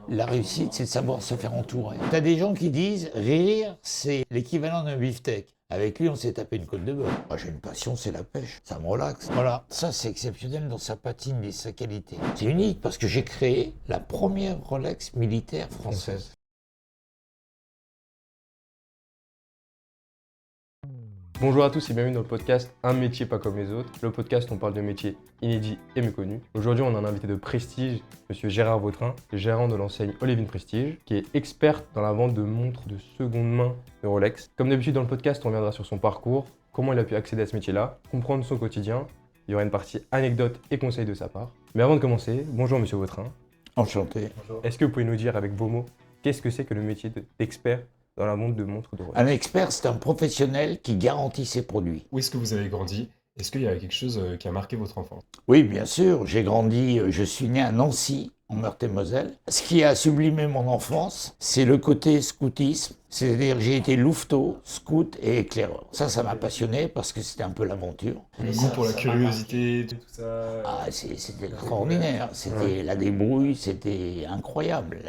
La réussite, c'est de savoir se faire entourer. T'as des gens qui disent, rire, c'est l'équivalent d'un beefsteak. Avec lui, on s'est tapé une côte de bœuf. Moi, j'ai une passion, c'est la pêche. Ça me relaxe. Voilà, ça, c'est exceptionnel dans sa patine et sa qualité. C'est unique parce que j'ai créé la première Rolex militaire française. Bonjour à tous et bienvenue dans le podcast Un métier pas comme les autres. Le podcast où on parle de métiers inédits et méconnus. Aujourd'hui, on a un invité de prestige, monsieur Gérard Vautrin, le gérant de l'enseigne Olivine Prestige, qui est experte dans la vente de montres de seconde main de Rolex. Comme d'habitude dans le podcast, on reviendra sur son parcours, comment il a pu accéder à ce métier-là, comprendre son quotidien. Il y aura une partie anecdote et conseils de sa part. Mais avant de commencer, bonjour monsieur Vautrin. Enchanté. Est-ce que vous pouvez nous dire avec vos mots, qu'est-ce que c'est que le métier d'expert dans la vente de montres de Rolex? Un expert, c'est un professionnel qui garantit ses produits. Où est-ce que vous avez grandi? Est-ce qu'il y a quelque chose qui a marqué votre enfance? Oui, bien sûr, j'ai grandi, je suis né à Nancy, en Meurthe-et-Moselle. Ce qui a sublimé mon enfance, c'est le côté scoutisme, c'est-à-dire que j'ai été louveteau, scout et éclaireur. Ça m'a passionné parce que c'était un peu l'aventure. Le goût pour la curiosité, tout ça. Ah, c'était extraordinaire, c'était la débrouille, c'était incroyable.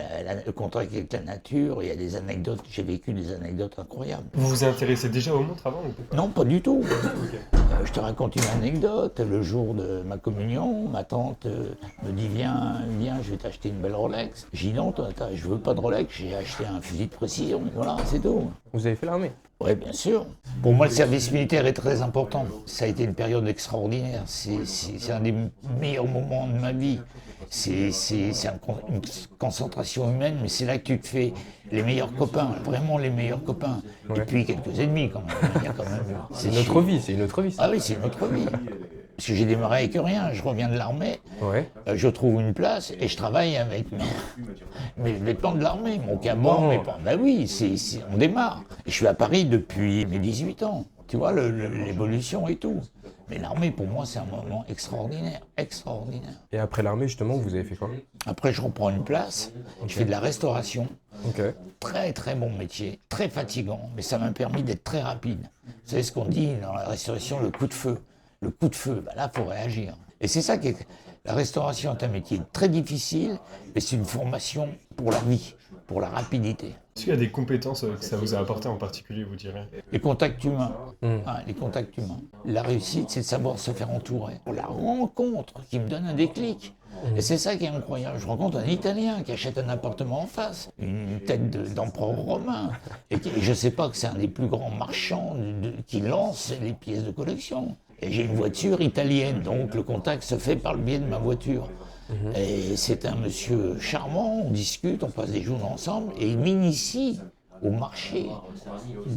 Le contact avec la nature, il y a des anecdotes, j'ai vécu des anecdotes incroyables. Vous vous intéressez déjà aux montres avant ou pas? Non, pas du tout. Je te raconte une anecdote. Le jour de ma communion, ma tante me dit viens, je vais t'acheter une belle Rolex. J'ai dit non, je veux pas de Rolex, j'ai acheté un fusil de précision. Voilà, c'est tout. Vous avez fait l'armée? Oui, bien sûr. Pour moi, le service militaire est très important. Ça a été une période extraordinaire. C'est un des meilleurs moments de ma vie. C'est une concentration humaine, mais c'est là que tu te fais les meilleurs copains, vraiment les meilleurs copains. Ouais. Et puis quelques ennemis quand même. Il y a quand même C'est une autre vie, c'est une autre vie ça. Ah oui, c'est une autre vie. Parce que j'ai démarré avec rien, je reviens de l'armée, Ouais. je trouve une place et je travaille avec mes vêtements de l'armée, mon caban, mes pans. Ben oui, on démarre. Et je suis à Paris depuis mes 18 ans, tu vois, l'évolution et tout. Mais l'armée, pour moi, c'est un moment extraordinaire, extraordinaire. Et après l'armée, justement, vous avez fait quoi? Après, je reprends une place, je fais de la restauration. Ok. Très très bon métier, très fatigant, mais ça m'a permis d'être très rapide. Vous savez ce qu'on dit dans la restauration, le coup de feu. Le coup de feu, ben là, il faut réagir. Et c'est ça qui est... La restauration est un métier très difficile, mais c'est une formation pour la vie, pour la rapidité. Est-ce qu'il y a des compétences que ça vous a apporté en particulier, vous direz? Les contacts humains. Les contacts humains. La réussite, c'est de savoir se faire entourer. La rencontre qui me donne un déclic. Et c'est ça qui est incroyable. Je rencontre un Italien qui achète un appartement en face, une tête d'empereur romain. Et je ne sais pas que c'est un des plus grands marchands qui lance les pièces de collection. Et j'ai une voiture italienne, donc le contact se fait par le biais de ma voiture. Et c'est un monsieur charmant, on discute, on passe des jours ensemble, et il m'initie au marché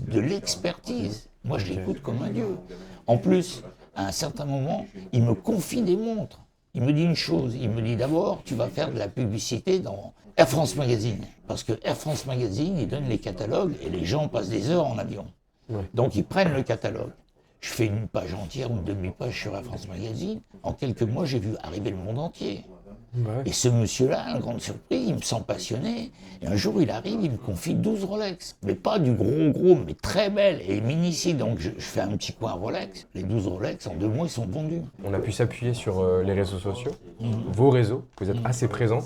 de l'expertise. Moi, je l'écoute comme un dieu. En plus, à un certain moment, il me confie des montres. Il me dit une chose, il me dit d'abord, tu vas faire de la publicité dans Air France Magazine. Parce que Air France Magazine, ils donnent les catalogues et les gens passent des heures en avion. Ouais. Donc ils prennent le catalogue. Je fais une page entière ou une demi-page sur Air France Magazine. En quelques mois, j'ai vu arriver le monde entier. Ouais. Et ce monsieur-là, à la grande surprise, il me sent passionné. Et un jour, il arrive, il me confie 12 Rolex. Mais pas du gros, mais très belles. Et il m'initie. Donc, je fais un petit coin Rolex. Les 12 Rolex, en 2 mois, ils sont vendus. On a pu s'appuyer sur les réseaux sociaux, vos réseaux, vous êtes assez présents.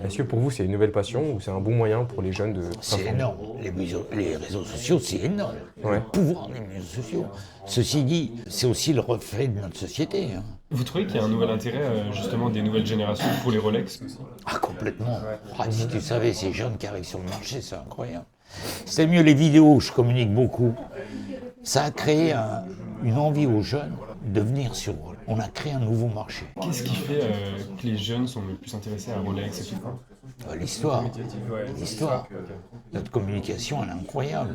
Est-ce que pour vous c'est une nouvelle passion ou c'est un bon moyen pour les jeunes de C'est s'informer? énorme. Les réseaux sociaux, c'est énorme. Ouais. Le pouvoir des réseaux sociaux. Ceci dit, c'est aussi le reflet de notre société. Hein. Vous trouvez qu'il y a un nouvel intérêt, justement, des nouvelles générations pour les Rolex aussi? Ah, complètement. Ah, si tu savais, ces jeunes qui arrivent sur le marché, c'est incroyable. C'est mieux les vidéos, je communique beaucoup. Ça a créé une envie aux jeunes de venir sur Rolex. On a créé un nouveau marché. Qu'est-ce qui fait que les jeunes sont le plus intéressés à Rolex et tout ça? L'histoire. L'histoire. Notre communication, elle est incroyable.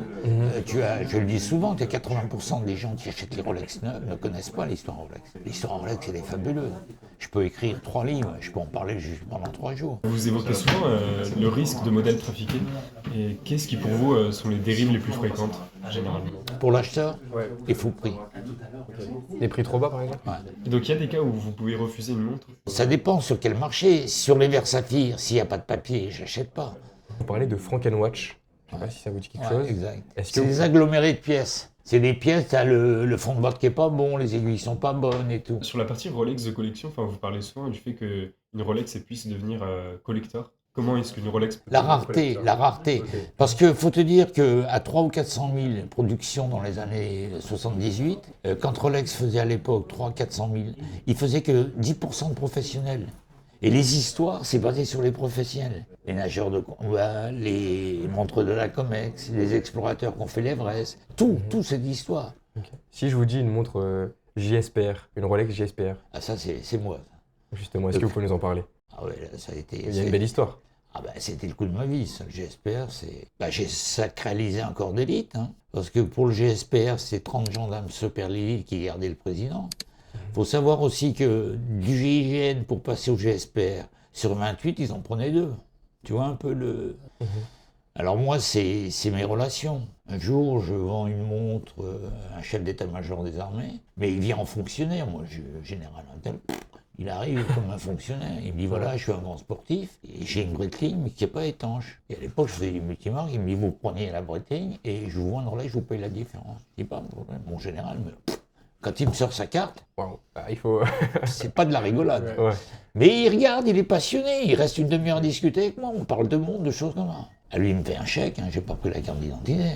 Je le dis souvent, 80% des gens qui achètent les Rolex neuves ne connaissent pas l'histoire Rolex. L'histoire Rolex, elle est fabuleuse. Je peux écrire 3 livres, je peux en parler juste pendant 3 jours. Vous évoquez souvent le risque de modèles trafiqués. Et qu'est-ce qui, pour vous, sont les dérives les plus fréquentes, généralement? Pour l'acheteur, il faut prix. Des prix trop bas par exemple? Ouais. Et donc, il y a des cas où vous pouvez refuser une montre? Ça dépend sur quel marché. Sur les verres saphirs, s'il n'y a pas de papier, j'achète pas. Vous parlez de Frankenwatch, je ne sais pas si ça vous dit quelque chose. Exact. Est-ce C'est que des agglomérés de pièces. C'est des pièces, t'as le fond de boîte qui est pas bon, les aiguilles sont pas bonnes et tout. Sur la partie Rolex de collection, vous parlez souvent du fait qu'une Rolex puisse devenir collector. Comment est-ce qu'une Rolex peut La être rareté, collector? la rareté. Ok. Parce que faut te dire qu'à 300 ou 400 000 productions dans les années 78, quand Rolex faisait à l'époque 300 400 000, il faisait que 10% de professionnels. Et les histoires, c'est basé sur les professionnels. Les nageurs de combat, les montres de la Comex, les explorateurs qui ont fait l'Everest, tout c'est de l'histoire. Ok. Si je vous dis une montre JSPR, une Rolex JSPR, Ah ça c'est moi. justement, est-ce que vous pouvez nous en parler? Ah ouais, là, ça a été... Il y a une belle histoire. Ah ben, c'était le coup de ma vie, ça, le GSPR, c'est... Ben, j'ai sacralisé un corps d'élite, hein, parce que pour le GSPR, c'est 30 gendarmes super l'élite qui gardaient le président. Il faut savoir aussi que du GIGN pour passer au GSPR, sur 28, ils en prenaient 2. Tu vois un peu le... Alors moi, c'est mes relations. Un jour, je vends une montre à un chef d'état-major des armées, mais il vient en fonctionnaire, moi, général intel. Il arrive comme un fonctionnaire, il me dit voilà, je suis un grand sportif, et j'ai une Breitling mais qui n'est pas étanche. Et à l'époque, je faisais du multimarque, il me dit vous prenez la Breitling et je vous vends une Rolex, je vous paye la différence. Je dis pas de problème, mon général, mais quand il me sort sa carte, Waouh, il faut. c'est pas de la rigolade. Ouais. Mais il regarde, il est passionné, il reste une demi-heure à discuter avec moi, on parle de monde, de choses comme ça. Ah, lui, il me fait un chèque, hein, j'ai pas pris la carte d'identité.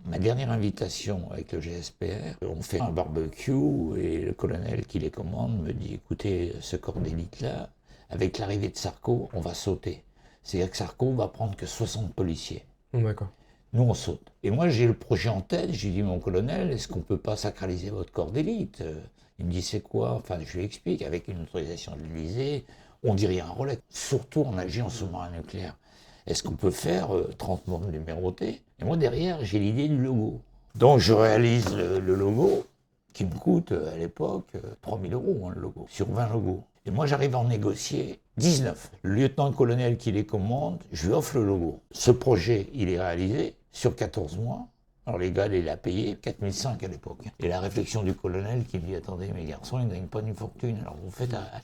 Ma dernière invitation avec le GSPR, on fait un barbecue et le colonel qui les commande me dit écoutez, ce corps d'élite-là, avec l'arrivée de Sarko, on va sauter. C'est-à-dire que Sarko va prendre que 60 policiers. D'accord. Nous, on saute. Et moi, j'ai le projet en tête. J'ai dit, mon colonel, est-ce qu'on ne peut pas sacraliser votre corps d'élite? Il me dit, c'est quoi? Enfin, je lui explique, avec une autorisation de l'Élysée, on dit rien à Rolex, surtout en agit en sous-marin nucléaire. Est-ce qu'on peut faire 30 membres numérotés? Et moi, derrière, j'ai l'idée du logo. Donc, je réalise le logo, qui me coûte, à l'époque, 3 000 €, hein, le logo, sur 20 logos. Et moi, j'arrive à en négocier 19. Le lieutenant-colonel qui les commande, je lui offre le logo. Ce projet, il est réalisé sur 14 mois. Alors, les gars, il a payé 4 500 à l'époque. Et la réflexion du colonel qui me dit, attendez, mes garçons, ils ne gagnent pas une fortune. Alors,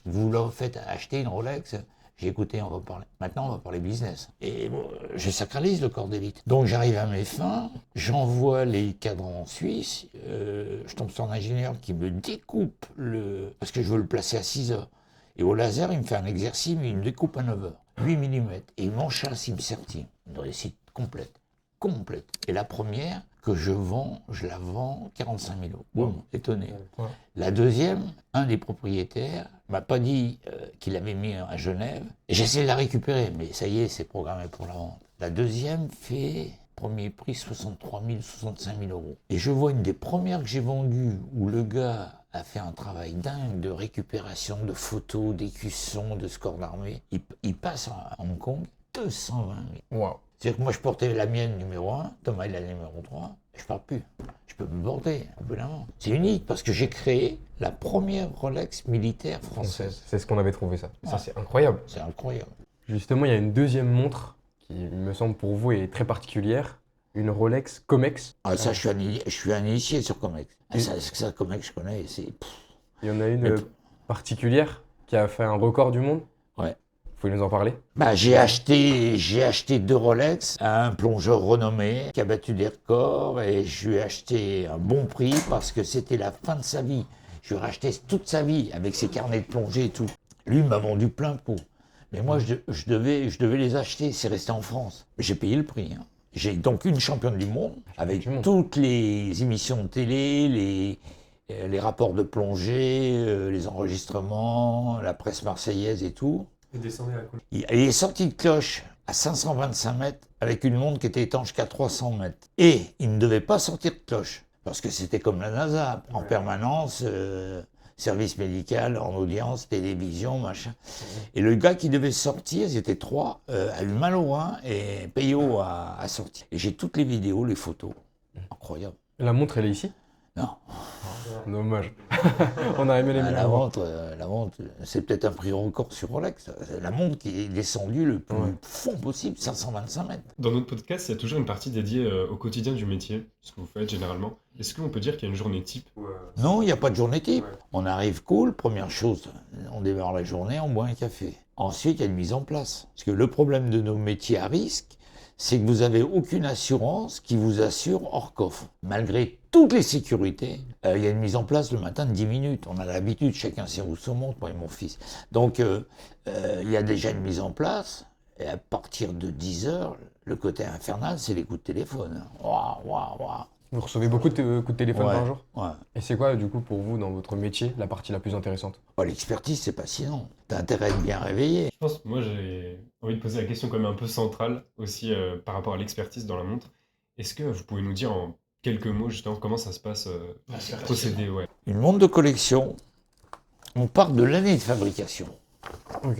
vous leur faites acheter une Rolex. J'ai écouté, on va parler. Maintenant, on va parler business. Et bon, je sacralise le corps d'élite. Donc, j'arrive à mes fins, j'envoie les cadrans en Suisse, je tombe sur un ingénieur qui me découpe parce que je veux le placer à 6 heures. Et au laser, il me fait un exercice, mais il me découpe à 9 heures. 8 mm. Et il m'enchasse, il me sertille. Une réussite complète. Complète. Et la première que je vends, je la vends 45 000 €. Boum, étonné. Ouais. La deuxième, un des propriétaires m'a pas dit qu'il avait mis à Genève. Et j'essaie de la récupérer, mais ça y est, c'est programmé pour la vente. La deuxième fait premier prix 63 000, 65 000 €. Et je vois une des premières que j'ai vendues où le gars a fait un travail dingue de récupération, de photos, d'écussons, de score d'armée. Il passe à Hong Kong 220 000. Waouh. C'est-à-dire que moi, je portais la mienne numéro 1, Thomas, il a la numéro 3, et je ne parle plus. Je peux me border, au bout d'un moment. C'est unique, parce que j'ai créé la première Rolex militaire française. C'est ce qu'on avait trouvé, ça. Ça, Ouais. c'est incroyable. C'est incroyable. Justement, il y a une deuxième montre qui me semble pour vous est très particulière, une Rolex Comex. Ah, ça, je suis un initié sur Comex. Ah, ça, Comex, je connais, c'est... Il y en a une Mais- particulière qui a fait un record du monde. Ouais. Vous pouvez nous en parler? Bah, j'ai acheté 2 Rolex à un plongeur renommé qui a battu des records et je lui ai acheté un bon prix parce que c'était la fin de sa vie. Je lui ai racheté toute sa vie avec ses carnets de plongée et tout. Lui il m'a vendu plein pot. Mais moi, je devais les acheter, c'est resté en France. J'ai payé le prix. Hein. J'ai donc une championne du monde avec du monde. toutes les émissions de télé, les rapports de plongée, les enregistrements, la presse marseillaise et tout. Et descendez à quoi? Il est sorti de cloche à 525 mètres avec une montre qui était étanche qu'à 300 mètres. Et il ne devait pas sortir de cloche parce que c'était comme la NASA, en permanence, service médical, en audience, télévision, machin. Et le gars qui devait sortir, ils étaient 3, a eu mal au rein et Payot a sorti. Et j'ai toutes les vidéos, les photos. Incroyable. La montre, elle est ici? Non, Dommage. On a aimé les la montre, c'est peut-être un prix record sur Rolex. La montre qui est descendue le plus fond possible, 525 mètres. Dans notre podcast, il y a toujours une partie dédiée au quotidien du métier, ce que vous faites généralement. Est-ce qu'on peut dire qu'il y a une journée type Non, il n'y a pas de journée type. Ouais. On arrive cool, première chose, on démarre la journée, on boit un café. Ensuite, il y a une mise en place. Parce que le problème de nos métiers à risque, c'est que vous n'avez aucune assurance qui vous assure hors coffre. Malgré toutes les sécurités, il y a une mise en place le matin de 10 minutes. On a l'habitude, chacun sait où se monte, moi et mon fils. Donc, il y a déjà une mise en place. Et à partir de 10h, le côté infernal, c'est les coups de téléphone. Waouh, waouh, waouh. Vous recevez beaucoup de coups de téléphone Ouais, par jour? ouais. Et c'est quoi, du coup, pour vous, dans votre métier, la partie la plus intéressante? L'expertise, c'est passionnant. T'as intérêt à être bien réveillé. Je pense, moi, j'ai envie de poser la question quand même un peu centrale aussi par rapport à l'expertise dans la montre. Est-ce que vous pouvez nous dire en quelques mots justement comment ça se passe procéder, ouais. Une montre de collection, on part de l'année de fabrication. Ok.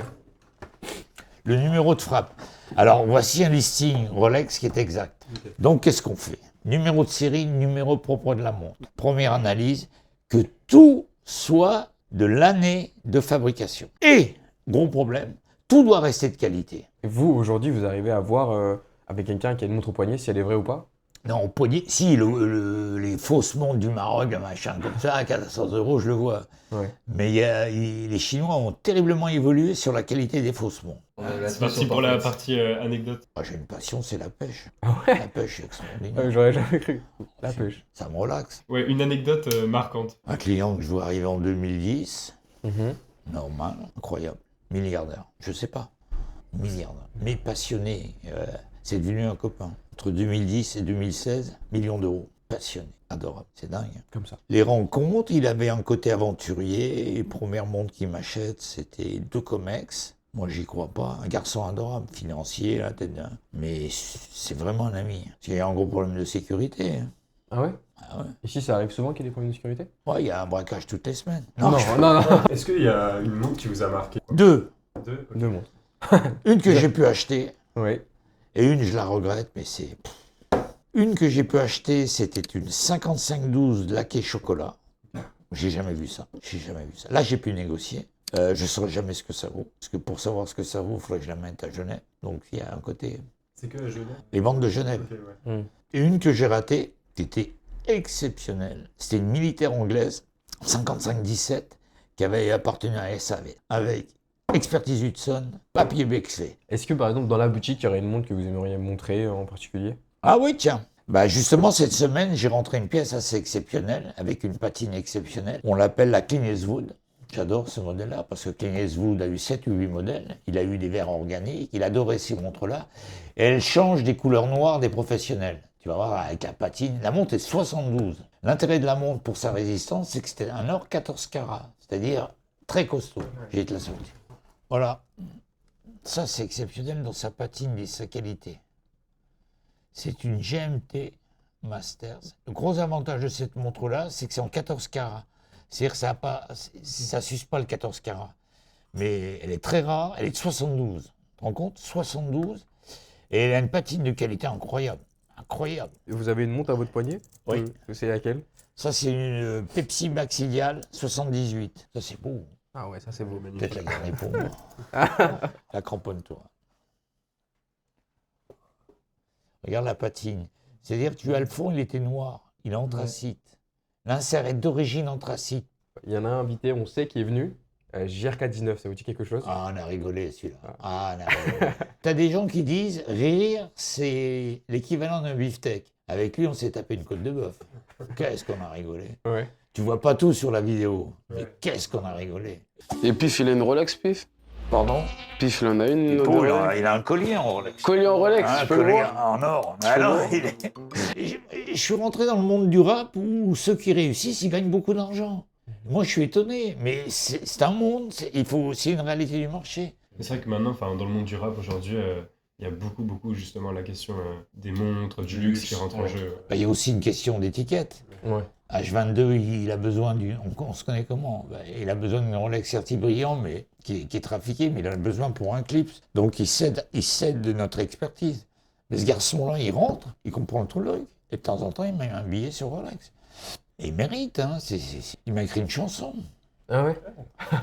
Le numéro de frappe. Alors, voici un listing Rolex qui est exact. Donc, qu'est-ce qu'on fait? Numéro de série, numéro propre de la montre. Première analyse, que tout soit de l'année de fabrication. Et, gros problème, tout doit rester de qualité. Et vous, aujourd'hui, vous arrivez à voir avec quelqu'un qui a une montre au poignet si elle est vraie ou pas? Non, au poignet, si, les fausses montres du Maroc, le machin comme ça, à 400 €, je le vois. Ouais. Mais les Chinois ont terriblement évolué sur la qualité des fausses montres. C'est parti pour la partie anecdote. Moi, j'ai une passion, c'est la pêche. Ah ouais? La pêche, c'est extraordinaire. J'aurais jamais cru. La pêche. Ça me relaxe. Ouais, une anecdote marquante. Un client que je vois arriver en 2010, Mhm. normal, incroyable, milliardaire, je sais pas, milliardaire, mais passionné, c'est devenu un copain. Entre 2010 et 2016, millions d'euros, passionné, adorable, c'est dingue. Comme ça. Les rencontres, il avait un côté aventurier, les premières montres qu'il m'achète, c'était 2 Comex. Moi, j'y crois pas. Un garçon adorable, financier, la tête d'un. Mais c'est vraiment un ami. Il y a un gros problème de sécurité. Hein. Ah ouais? Ah ouais. Ici, ça arrive souvent qu'il y ait des problèmes de sécurité? Ouais, il y a un braquage toutes les semaines. Non. Est-ce qu'il y a une montre qui vous a marqué? 2. Deux montres. Une que j'ai pu acheter, Oui. et une, je la regrette, mais c'est... Une que j'ai pu acheter, c'était une 5512 laquée chocolat. J'ai jamais vu ça. J'ai jamais vu ça. Là, j'ai pu négocier. Je ne saurais jamais ce que ça vaut. Parce que pour savoir ce que ça vaut, il faudrait que je la mette à Genève. Donc, il y a un côté... C'est que Genève? Les ventes de Genève. Ok, ouais. Et une que j'ai ratée, qui était exceptionnelle. C'était une militaire anglaise, 55-17, qui avait appartenu à SAV, avec expertise Hudson, papier Bexley. Est-ce que, par exemple, dans la boutique, il y aurait une montre que vous aimeriez montrer en particulier? Ah oui, tiens. Bah justement, cette semaine, j'ai rentré une pièce assez exceptionnelle, avec une patine exceptionnelle. On l'appelle la Clint Eastwood. J'adore ce modèle-là, parce que Clint Eastwood a eu 7 ou 8 modèles. Il a eu des verres organiques, il adorait ces montres-là. Et elle change des couleurs noires des professionnels. Tu vas voir, avec la patine. La montre est 72. L'intérêt de la montre pour sa résistance, c'est que c'était un or 14 carats, c'est-à-dire très costaud. J'ai te la sortir. Voilà. Ça, c'est exceptionnel dans sa patine et sa qualité. C'est une GMT Masters. Le gros avantage de cette montre-là, c'est que c'est en 14 carats. C'est-à-dire que ça ne suce pas le 14 carats. Mais elle est très rare, elle est de 72. Tu te rends compte? 72. Et elle a une patine de qualité incroyable. Incroyable. Et vous avez une montre à votre poignet? Oui. C'est laquelle? Ça, c'est une Pepsi Maxidial 78. Ça, c'est beau. Ah ouais, ça c'est beau. Peut-être la garder pour moi. La cramponne-toi. Regarde la patine. C'est-à-dire que tu as le fond, il était noir. Il est anthracite. L'insert est d'origine anthracite. Il y en a un invité, on sait, qui est venu. JRK19, ça vous dit quelque chose? Ah, on a rigolé celui-là. Ah, on a rigolé. T'as des gens qui disent, rire, c'est l'équivalent d'un beefsteak. Avec lui, on s'est tapé une côte de bœuf. Qu'est-ce qu'on a rigolé. Ouais. Tu vois pas tout sur la vidéo, mais qu'est-ce qu'on a rigolé. Et Pif, il a une Rolex, Pif? Pardon? Pif, il en a une. Oh, il a un collier en Rolex. Collier en Rolex, Un je peux le collier voir. en or. Alors, je suis rentré dans le monde du rap où ceux qui réussissent, ils gagnent beaucoup d'argent. Moi, je suis étonné, mais c'est un monde, c'est une réalité du marché. C'est vrai que maintenant, dans le monde du rap aujourd'hui, il y a beaucoup justement la question des montres, du luxe qui rentre en jeu. Il y a aussi une question d'étiquette. Ouais. H22, il a besoin d'une... On se connaît comment? Il a besoin d'une Rolex Certi brillant, mais qui est trafiquée, mais il a besoin pour un clip. Donc il cède de notre expertise. Mais ce garçon-là, il rentre, il comprend le truc, et de temps en temps, il met un billet sur Rolex. Et il mérite, hein. Il m'a écrit une chanson. Ah ouais?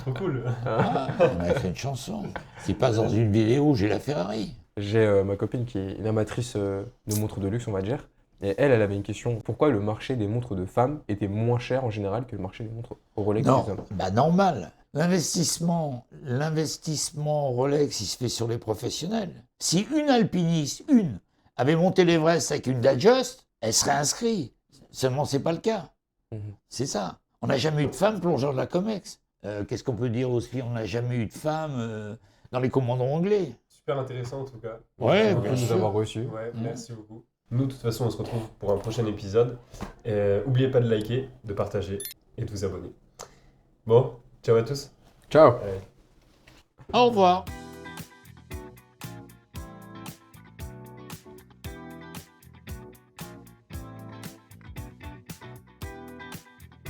Trop cool. Il m'a écrit une chanson. Il passe dans une vidéo, j'ai la Ferrari. J'ai ma copine qui est une amatrice de montres de luxe, on va dire. Et elle avait une question. Pourquoi le marché des montres de femmes était moins cher en général que le marché des montres Rolex des hommes? Normal. L'investissement Rolex, il se fait sur les professionnels. Si une alpiniste, avait monté l'Everest avec une Datejust, elle serait inscrite. Seulement, c'est pas le cas. C'est ça. On n'a jamais eu de femme plongeur de la Comex. Qu'est-ce qu'on peut dire aussi? On n'a jamais eu de femme dans les commandants anglais. super intéressant en tout cas. Ouais, Merci bien de nous sûr. avoir reçus. Ouais, Mm. merci beaucoup. Nous, de toute façon, on se retrouve pour un prochain épisode. N'oubliez pas de liker, de partager et de vous abonner. Bon, ciao à tous. Ciao. Allez. Au revoir.